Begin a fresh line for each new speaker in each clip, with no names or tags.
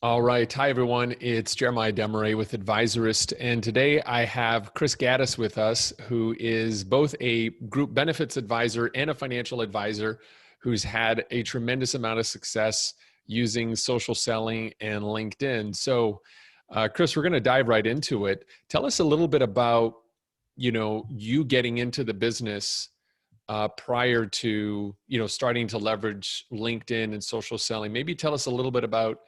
All right. Hi, everyone. It's Jeremiah Demaray with Advisorist. And today I have Chris Gaddis with us, who is both a group benefits advisor and a financial advisor who's had a tremendous amount of success using social selling and LinkedIn. So, Chris, we're going to dive right into it. Tell us a little bit about, you getting into the business prior to starting to leverage LinkedIn and social selling. Maybe tell us a little bit about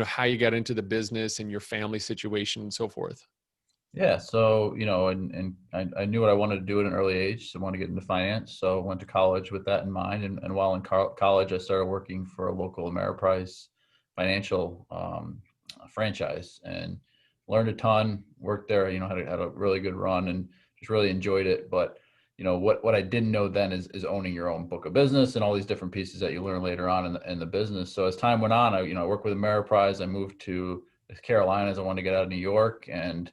how you got into the business and your family situation and so forth.
Yeah, so I knew what I wanted to do at an early age. So I wanted to get into finance, so I went to college with that in mind. And while in college, I started working for a local Ameriprise financial franchise and learned a ton. Worked there, had a really good run and just really enjoyed it. But what I didn't know then is owning your own book of business and all these different pieces that you learn later on in the business. So as time went on, I worked with Ameriprise. I moved to the Carolinas. I wanted to get out of New York and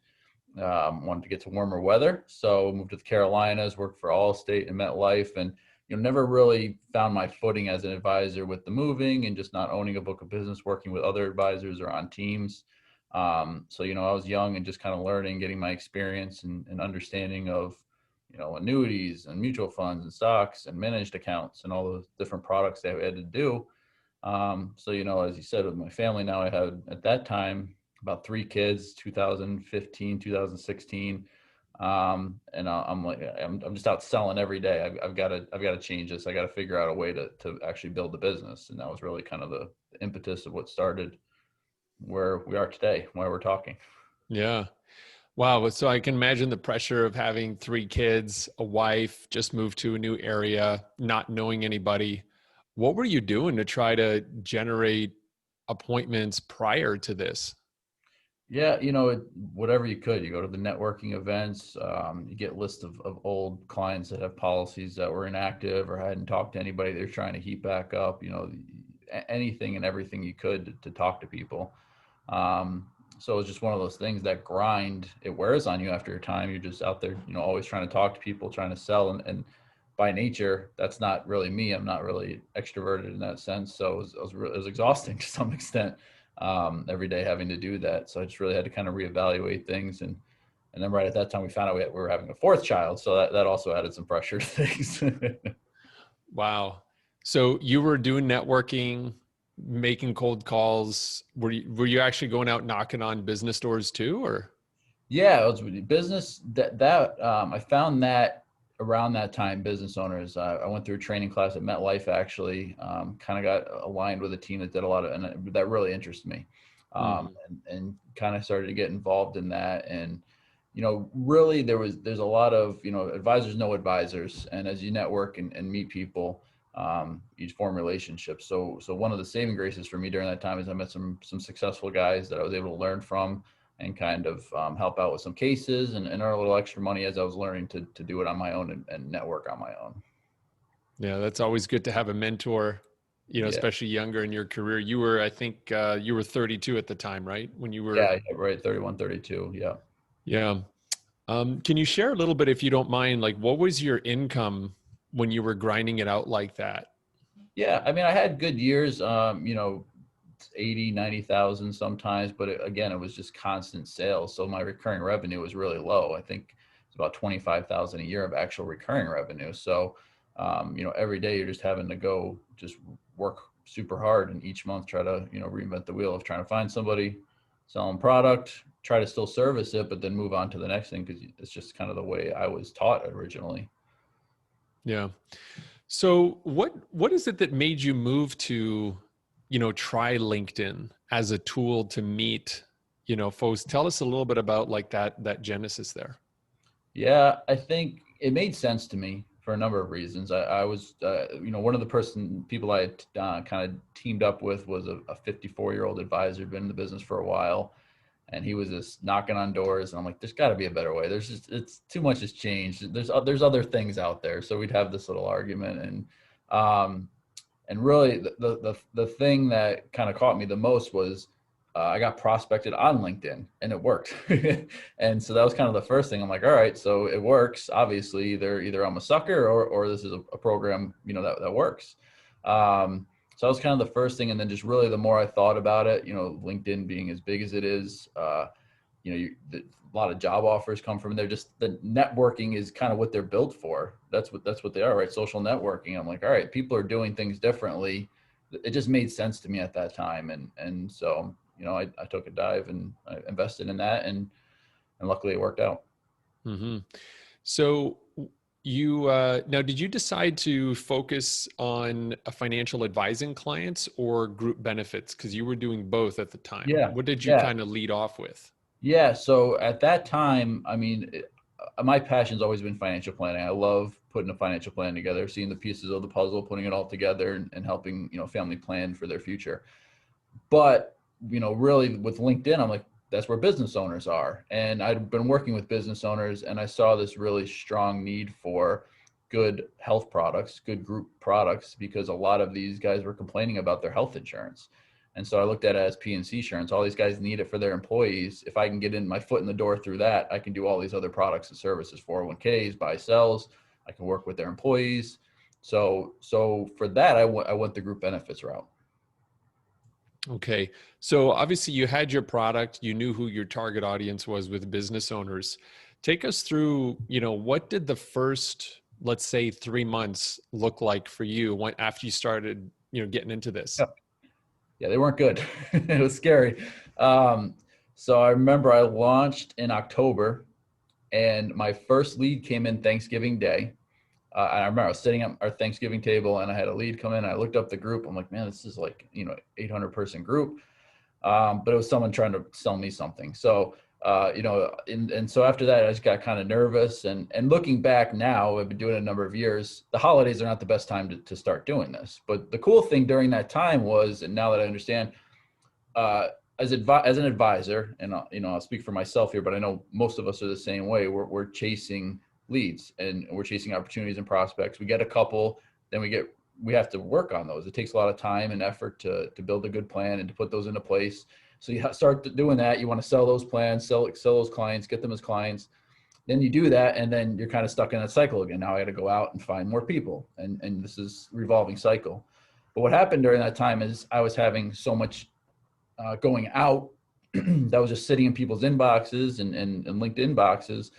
wanted to get to warmer weather. So moved to the Carolinas, worked for Allstate and MetLife, and never really found my footing as an advisor with the moving and just not owning a book of business, working with other advisors or on teams. So I was young and just kind of learning, getting my experience and understanding of annuities and mutual funds and stocks and managed accounts and all those different products that we had to do. So as you said, with my family now, I had at that time about 3 kids, 2015, 2016. And I'm just out selling every day. I've got to change this. I got to figure out a way to actually build the business. And that was really kind of the impetus of what started where we are today, why we're talking.
Yeah. Wow. So I can imagine the pressure of having 3 kids, a wife, just moved to a new area, not knowing anybody. What were you doing to try to generate appointments prior to this?
Yeah, whatever you could. You go to the networking events, you get lists of old clients that have policies that were inactive or hadn't talked to anybody. They're trying to heat back up, anything and everything you could to talk to people. So it's just one of those things that grind, it wears on you after a time. You're just out there, always trying to talk to people, trying to sell. And by nature, that's not really me. I'm not really extroverted in that sense. So it was exhausting to some extent, every day having to do that. So I just really had to kind of reevaluate things. And then right at that time, we found out we were having a 4th child. So that also added some pressure to things.
Wow. So you were doing networking, making cold calls. Were you actually going out knocking on business doors too, or?
Yeah, it was business that I found that around that time, business owners. I went through a training class at MetLife actually, kind of got aligned with a team that did a lot of, and that really interested me,
Mhm.
and kind of started to get involved in that. And really there's a lot of advisors know advisors, and as you network and meet people, you form relationships. So one of the saving graces for me during that time is I met some successful guys that I was able to learn from and kind of help out with some cases and earn a little extra money as I was learning to do it on my own and network on my own.
Yeah, that's always good to have a mentor,
Yeah.
especially younger in your career. You were, I think, you were 32 at the time, right? When you were,
Yeah, right. 31, 32. Yeah.
yeah. Can you share a little bit, if you don't mind, like what was your income when you were grinding it out like that?
Yeah. I mean, I had good years, 80, 90,000 sometimes, but again, it was just constant sales. So my recurring revenue was really low. I think it's about 25,000 a year of actual recurring revenue. So, every day you're just having to go just work super hard and each month try to, reinvent the wheel of trying to find somebody, selling product, try to still service it, but then move on to the next thing because it's just kind of the way I was taught originally.
Yeah. So what is it that made you move to, try LinkedIn as a tool to meet, folks? Tell us a little bit about like that genesis there.
Yeah, I think it made sense to me for a number of reasons. I was, one of the people I had kind of teamed up with was a 54-year-old advisor, been in the business for a while, and he was just knocking on doors. And I'm like, there's got to be a better way. It's too much has changed. There's other things out there. So we'd have this little argument, and really the thing that kind of caught me the most was I got prospected on LinkedIn and it worked. And so that was kind of the first thing. I'm like, all right, so it works. Obviously either I'm a sucker or this is a program, that works. So that was kind of the first thing. And then just really the more I thought about it, LinkedIn being as big as it is, a lot of job offers come from there. Just the networking is kind of what they're built for. That's what they are, right? Social networking. I'm like, all right, people are doing things differently. It just made sense to me at that time. And so, I took a dive and I invested in that and luckily it worked out.
Mm-hmm. So you now, did you decide to focus on a financial advising clients or group benefits? Because you were doing both at the time.
Yeah.
What did you
Yeah.
kind of lead off with?
Yeah. So at that time, I mean, my passion's always been financial planning. I love putting a financial plan together, seeing the pieces of the puzzle, putting it all together and helping, family plan for their future. But, really with LinkedIn, I'm like, that's where business owners are. And I'd been working with business owners and I saw this really strong need for good health products, good group products, because a lot of these guys were complaining about their health insurance. And so I looked at it as P&C insurance. All these guys need it for their employees. If I can get in my foot in the door through that, I can do all these other products and services, 401ks, buy sells. I can work with their employees. So for that, I went the group benefits route.
Okay. So obviously you had your product, you knew who your target audience was with business owners. Take us through, what did the first, let's say, 3 months look like for you after you started, getting into this?
Yeah, they weren't good. It was scary. So I remember I launched in October and my first lead came in Thanksgiving Day. And I remember I was sitting at our Thanksgiving table and I had a lead come in. I looked up the group. I'm like, man, this is like, 800-person group. But it was someone trying to sell me something. So, and so after that, I just got kind of nervous. And looking back now, I've been doing it a number of years. The holidays are not the best time to start doing this. But the cool thing during that time was, and now that I understand, as an advisor, and I'll speak for myself here, but I know most of us are the same way. We're chasing leads and we're chasing opportunities and prospects. We get a couple, then we have to work on those. It takes a lot of time and effort to build a good plan and to put those into place. So you start doing that. You want to sell those plans, sell those clients, get them as clients. Then you do that, and then you're kind of stuck in that cycle again. Now I got to go out and find more people, and this is revolving cycle. But what happened during that time is I was having so much going out that was just sitting in people's inboxes and LinkedIn boxes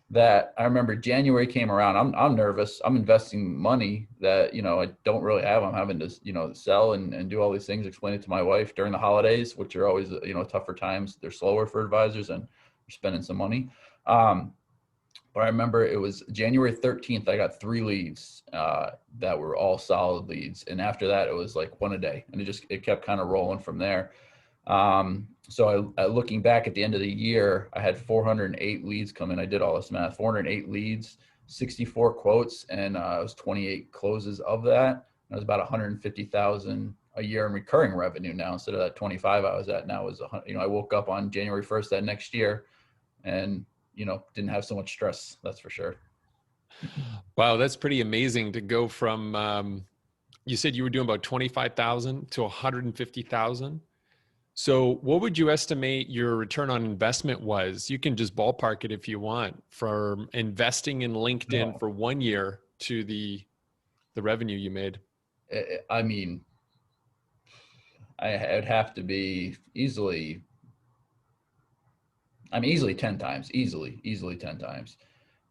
that I remember January came around. I'm nervous. I'm investing money that, I don't really have. I'm having to, sell and do all these things, explain it to my wife during the holidays, which are always, tougher times. They're slower for advisors and you're spending some money. But I remember it was January 13th. I got 3 leads that were all solid leads. And after that, it was like one a day. And it kept kind of rolling from there. So looking back at the end of the year, I had 408 leads come in. I did all this math, 408 leads, 64 quotes, and it was 28 closes of that. It was about 150,000 a year in recurring revenue now, instead of that 25 I was at now was, I woke up on January 1st that next year and, didn't have so much stress. That's for sure.
Wow, that's pretty amazing to go from, you said you were doing about 25,000 to 150,000. So what would you estimate your return on investment was? You can just ballpark it if you want, from investing in LinkedIn for 1 year to the revenue you made.
I mean, I'd have to be easily 10 times, easily 10 times.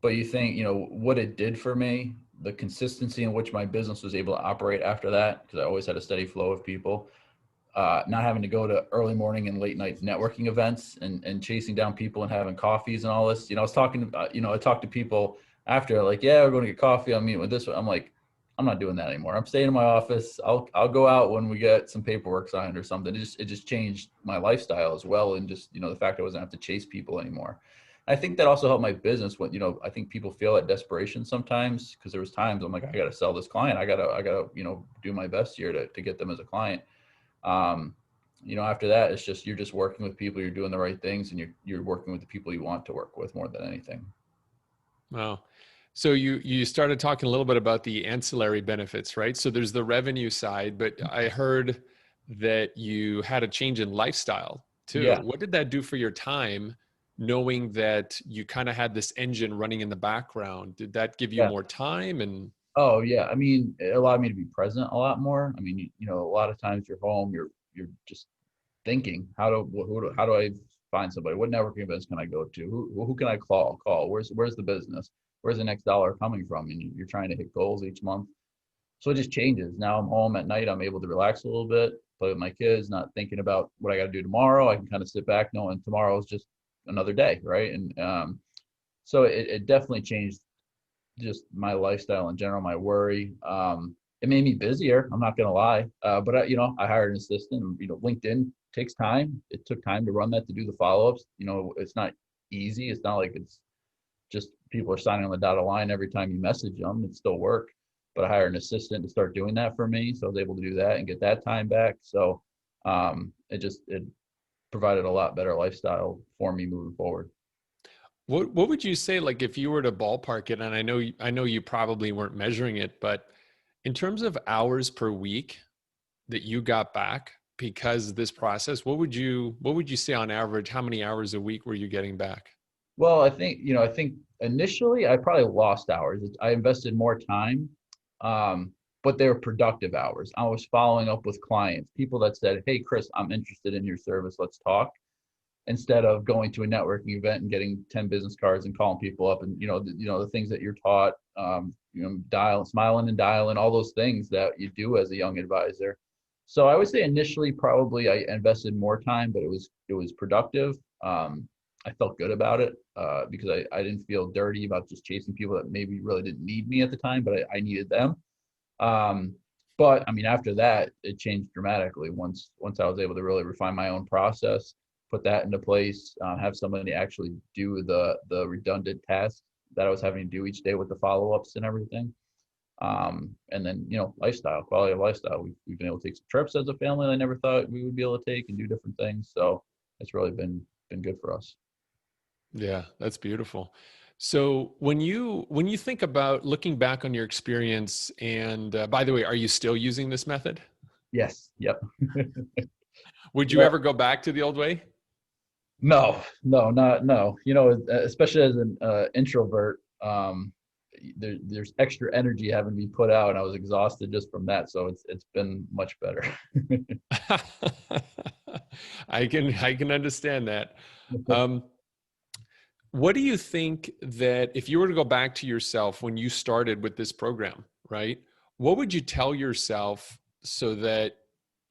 But you think, what it did for me, the consistency in which my business was able to operate after that, because I always had a steady flow of people. Not having to go to early morning and late night networking events and chasing down people and having coffees and all this. I was talking, I talked to people after, like, yeah, we're going to get coffee. I'm meeting with this one. I'm like, I'm not doing that anymore. I'm staying in my office. I'll go out when we get some paperwork signed or something. It just changed my lifestyle as well. And just, the fact I wasn't have to chase people anymore. I think that also helped my business when, I think people feel that desperation sometimes, because there was times I'm like, I got to sell this client. I gotta, do my best here to get them as a client. After that, it's just, you're just working with people, you're doing the right things, and you're working with the people you want to work with more than anything.
Wow. So you started talking a little bit about the ancillary benefits, right? So there's the revenue side, but I heard that you had a change in lifestyle too.
Yeah.
What did that do for your time, knowing that you kind of had this engine running in the background? Did that give you
Yeah.
more time? And
Oh yeah, I mean, it allowed me to be present a lot more. I mean, a lot of times you're home, you're just thinking, how do I find somebody? What networking events can I go to? Who can I call? Where's the business? Where's the next dollar coming from? And you're trying to hit goals each month. So it just changes. Now I'm home at night. I'm able to relax a little bit, play with my kids, not thinking about what I got to do tomorrow. I can kind of sit back knowing tomorrow is just another day, right? And so it definitely changed just my lifestyle in general, my worry. It made me busier. I'm not gonna lie, but I hired an assistant. And, LinkedIn takes time. It took time to run that, to do the follow-ups. It's not easy. It's not like it's just people are signing on the dotted line every time you message them. It's still work, but I hired an assistant to start doing that for me, so I was able to do that and get that time back. So it provided a lot better lifestyle for me moving forward.
What would you say, like if you were to ballpark it, and I know you probably weren't measuring it, but in terms of hours per week that you got back because of this process, what would you say on average, how many hours a week were you getting back?
Well, I think initially I probably lost hours. I invested more time, but they were productive hours. I was following up with clients, people that said, "Hey, Chris, I'm interested in your service. Let's talk." Instead of going to a networking event and getting 10 business cards and calling people up, and the things that you're taught, smiling and dialing, all those things that you do as a young advisor. So I would say initially probably I invested more time, but it was productive. I felt good about it, because I didn't feel dirty about just chasing people that maybe really didn't need me at the time, but I needed them. Um, but I mean, after that, it changed dramatically once I was able to really refine my own process, put that into place, have somebody actually do the redundant tasks that I was having to do each day with the follow ups and everything. And then lifestyle, quality of lifestyle. We've been able to take some trips as a family that I never thought we would be able to take, and do different things. So it's really been good for us.
Yeah, that's beautiful. So when you think about looking back on your experience, and by the way, are you still using this method?
Yes. Yep.
Would you
Yeah.
ever go back to the old way?
No, no, not no. Especially as an introvert, there's extra energy having to be put out, and I was exhausted just from that. So it's been much better.
I can understand that. Um, what do you think that if you were to go back to yourself when you started with this program, right? What would you tell yourself so that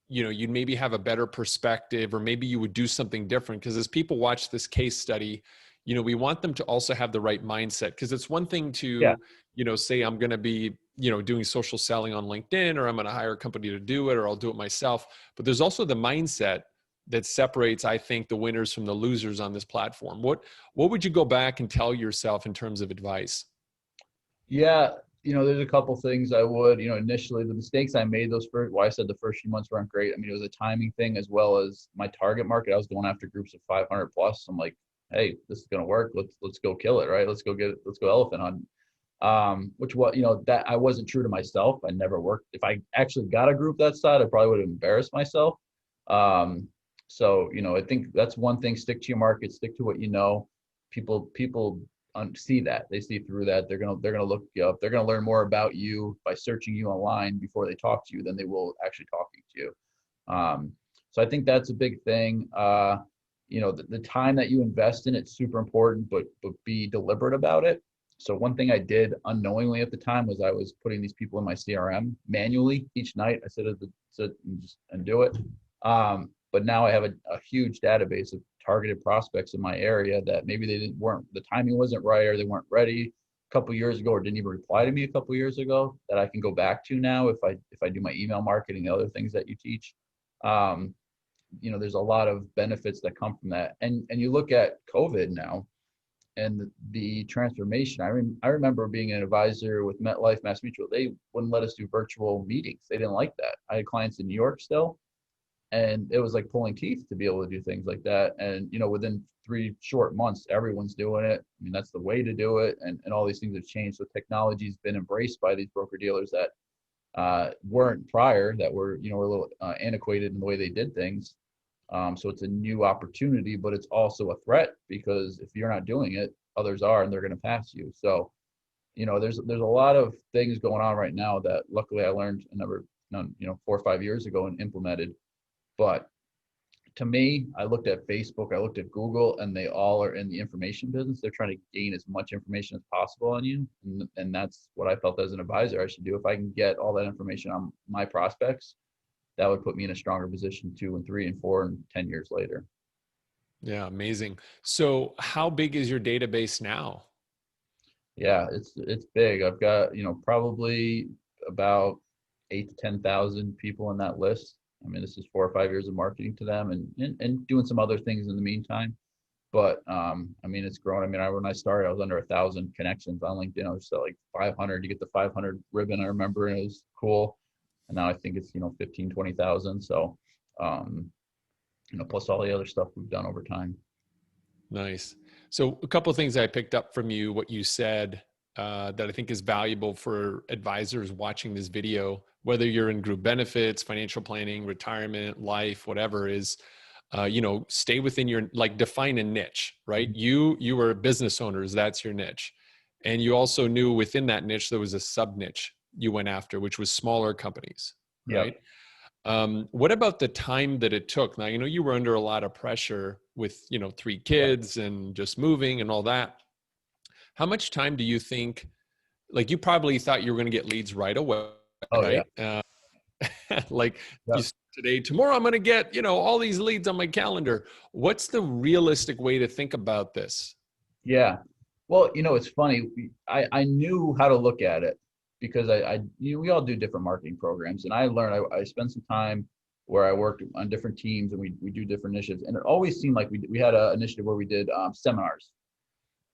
you'd maybe have a better perspective, or maybe you would do something different? Because as people watch this case study, we want them to also have the right mindset, because it's one thing
Yeah.
to say I'm going to be doing social selling on LinkedIn, or I'm going to hire a company to do it, or I'll do it myself. But there's also the mindset that separates, I think, the winners from the losers on this platform. What would you go back and tell yourself in terms of advice?
Yeah, there's a couple things I would, initially the mistakes I made those first, why I said the first few months weren't great. I mean, it was a timing thing as well as my target market. I was going after groups of 500 plus. I'm like, hey, this is going to work. Let's go kill it, right? Let's go elephant hunt. Which what, that I wasn't true to myself. I never worked. If I actually got a group that side, I probably would have embarrassed myself. Um, so, I think that's one thing. Stick to your market, stick to what you know. People see that, they see through that. They're gonna look you up. They're gonna learn more about you by searching you online before they talk to you than they will actually talking to you. So I think that's a big thing. The time that you invest in it's super important, but be deliberate about it. So one thing I did unknowingly at the time was I was putting these people in my CRM manually each night. I sit and do it. But now I have a huge database of targeted prospects in my area that maybe they didn't weren't the timing wasn't right, or they weren't ready a couple years ago, or didn't even reply to me a couple years ago, that I can go back to now if I do my email marketing and other things that you teach. Um, there's a lot of benefits that come from that. And you look at COVID now and the transformation. I remember being an advisor with MetLife, Mass Mutual. They wouldn't let us do virtual meetings. They didn't like that. I had clients in New York still, and it was like pulling teeth to be able to do things like that. And within 3 short months, everyone's doing it. I mean, that's the way to do it, and all these things have changed. So technology's been embraced by these broker dealers that weren't prior, that were a little antiquated in the way they did things. So it's a new opportunity, but it's also a threat, because if you're not doing it, others are, and they're going to pass you. So there's a lot of things going on right now that luckily I learned a number, 4 or 5 years ago and implemented. But to me, I looked at Facebook, I looked at Google, and they all are in the information business. They're trying to gain as much information as possible on you. And that's what I felt as an advisor I should do. If I can get all that information on my prospects, that would put me in a stronger position 2 and 3 and 4 and 10 years later.
Yeah, amazing. So how big is your database now?
Yeah, it's big. I've got, probably about 8 to 10,000 people in that list. I mean, this is 4 or 5 years of marketing to them and doing some other things in the meantime. But I mean, it's grown. I mean, when I started, I was under 1,000 connections on LinkedIn. I was at like 500 to get the 500 ribbon. I remember, and it was cool. And now I think it's 15, 20,000. So plus all the other stuff we've done over time.
Nice. So a couple of things I picked up from you, what you said, that I think is valuable for advisors watching this video, whether you're in group benefits, financial planning, retirement, life, whatever, is, stay within your, like, define a niche, right? You were business owners, that's your niche. And you also knew within that niche, there was a sub niche you went after, which was smaller companies, right?
Yep.
What about the time that it took? Now, you were under a lot of pressure with, 3 kids and just moving and all that. How much time do you think, like, you probably thought you were going to get leads right away,
Oh yeah.
right? Like
Yep.
today, tomorrow, I'm going to get, all these leads on my calendar. What's the realistic way to think about this?
Yeah. Well, it's funny. I knew how to look at it because we all do different marketing programs, and I learned. I spent some time where I worked on different teams, and we do different initiatives. And it always seemed like we had an initiative where we did seminars.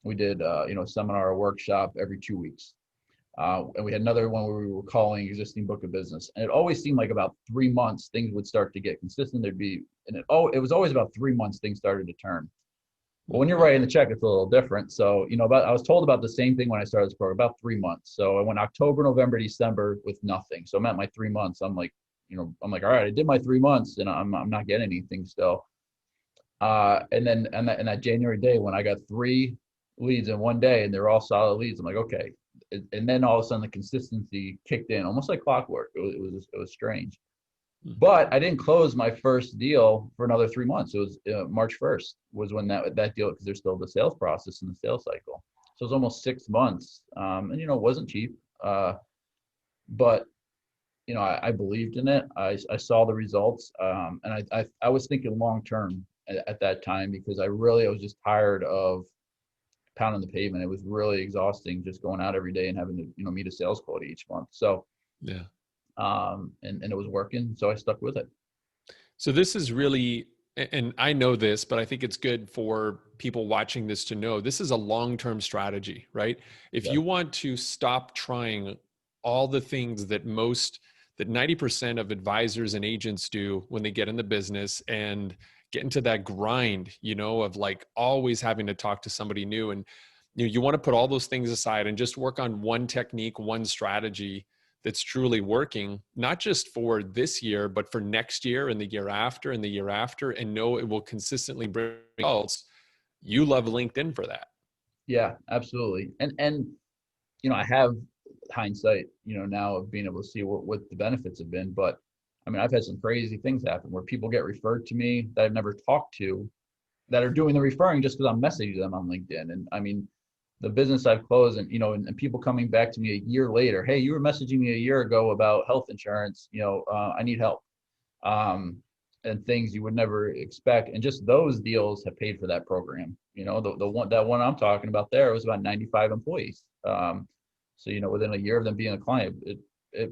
We did a seminar or workshop every 2 weeks, and we had another one where we were calling existing book of business. And it always seemed like about 3 months things would start to get consistent. It was always about 3 months things started to turn. Well, when you're writing the check, it's a little different. So, I was told about the same thing when I started this program, about 3 months. So I went October, November, December with nothing. So I'm at my 3 months. I'm like, all right, I did my 3 months and I'm not getting anything still. And then and that January day when I got 3 leads in one day and they're all solid leads, I'm like, okay. And then all of a sudden the consistency kicked in, almost like clockwork. It was strange. But I didn't close my first deal for another 3 months. It was March 1st was when that deal, because there's still the sales process and the sales cycle. So it was almost 6 months. And, it wasn't cheap. But, I believed in it. I saw the results. And I was thinking long term at that time because I was just tired of pounding the pavement. It was really exhausting just going out every day and having to, meet a sales quota each month. So,
Yeah.
And it was working, so I stuck with it.
So this is really, and I know this, but I think it's good for people watching this to know, this is a long-term strategy, right? If you want to stop trying all the things that 90% of advisors and agents do when they get in the business and get into that grind, of like always having to talk to somebody new. And you want to put all those things aside and just work on one technique, one strategy that's truly working, not just for this year, but for next year and the year after and the year after, and know it will consistently bring results. You love LinkedIn for that.
Yeah, absolutely. And I have hindsight, now of being able to see what the benefits have been. But I mean, I've had some crazy things happen where people get referred to me that I've never talked to that are doing the referring just because I'm messaging them on LinkedIn. And I mean, the business I've closed and people coming back to me a year later, hey, you were messaging me a year ago about health insurance, I need help, and things you would never expect. And just those deals have paid for that program. That one I'm talking about there was about 95 employees. So, within a year of them being a client, it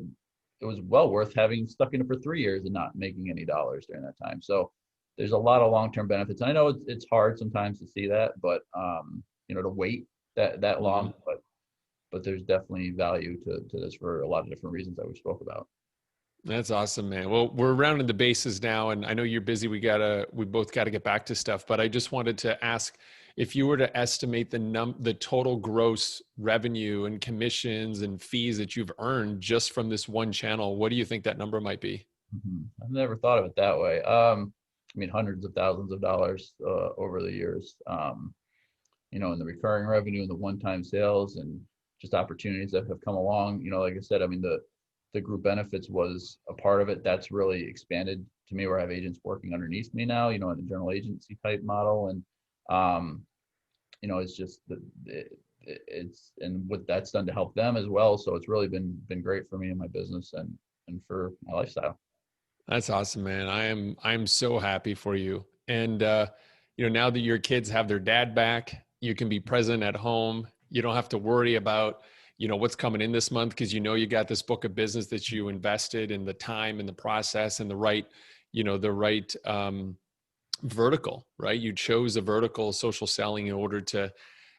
was well worth having stuck in it for 3 years and not making any dollars during that time. So there's a lot of long-term benefits. And I know it's hard sometimes to see that, but, to wait that long, but there's definitely value to this for a lot of different reasons that we spoke about.
That's awesome, man. Well, we're rounding the bases now, and I know you're busy. We both gotta get back to stuff, but I just wanted to ask, if you were to estimate the total gross revenue and commissions and fees that you've earned just from this one channel, what do you think that number might be?
I've never thought of it that way. I mean, hundreds of thousands of dollars over the years. In the recurring revenue and the one-time sales and just opportunities that have come along. Like I said, I mean, the group benefits was a part of it. That's really expanded to me, where I have agents working underneath me now, in a general agency type model. And, it's just it's, and what that's done to help them as well. So it's really been great for me and my business and for my lifestyle.
That's awesome, man. I'm so happy for you. And now that your kids have their dad back, you can be present at home. You don't have to worry about, what's coming in this month, because you got this book of business that you invested in the time and the process and the right, vertical, right? You chose a vertical, social selling, in order to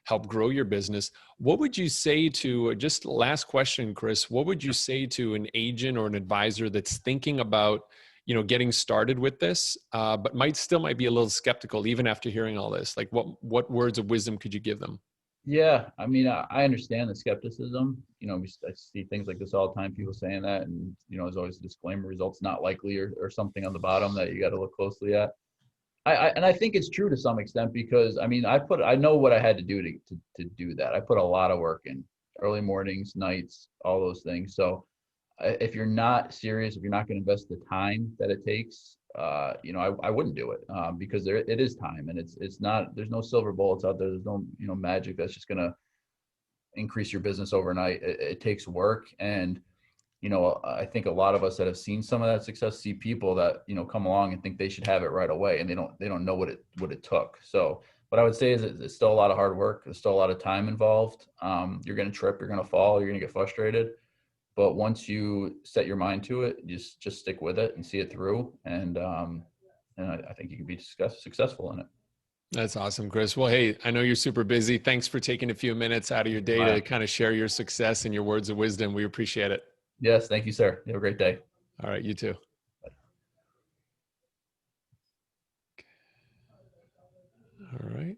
help grow your business. What would you say to, just last question, Chris, what would you say to an agent or an advisor that's thinking about, getting started with this, but might be a little skeptical even after hearing all this? Like, what words of wisdom could you give them?
Yeah, I mean, I understand the skepticism. I see things like this all the time, people saying that, and there's always a disclaimer: results not likely, or something on the bottom that you got to look closely at. And I think it's true to some extent, because I mean, I know what I had to do to do that. I put a lot of work in, early mornings, nights, all those things. So if you're not serious, if you're not going to invest the time that it takes, I wouldn't do it, because it is time, and it's not, there's no silver bullets out there. There's no, magic that's just going to increase your business overnight. It takes work. And, I think a lot of us that have seen some of that success see people that, come along and think they should have it right away. And they don't know what it took. So what I would say is it's still a lot of hard work. There's still a lot of time involved. You're going to trip, you're going to fall, you're going to get frustrated. But once you set your mind to it, just stick with it and see it through. And I think you can be successful in it.
That's awesome, Chris. Well, hey, I know you're super busy. Thanks for taking a few minutes out of your day to kind of share your success and your words of wisdom. We appreciate it.
Yes. Thank you, sir. You have a great day.
All right. You too. All right.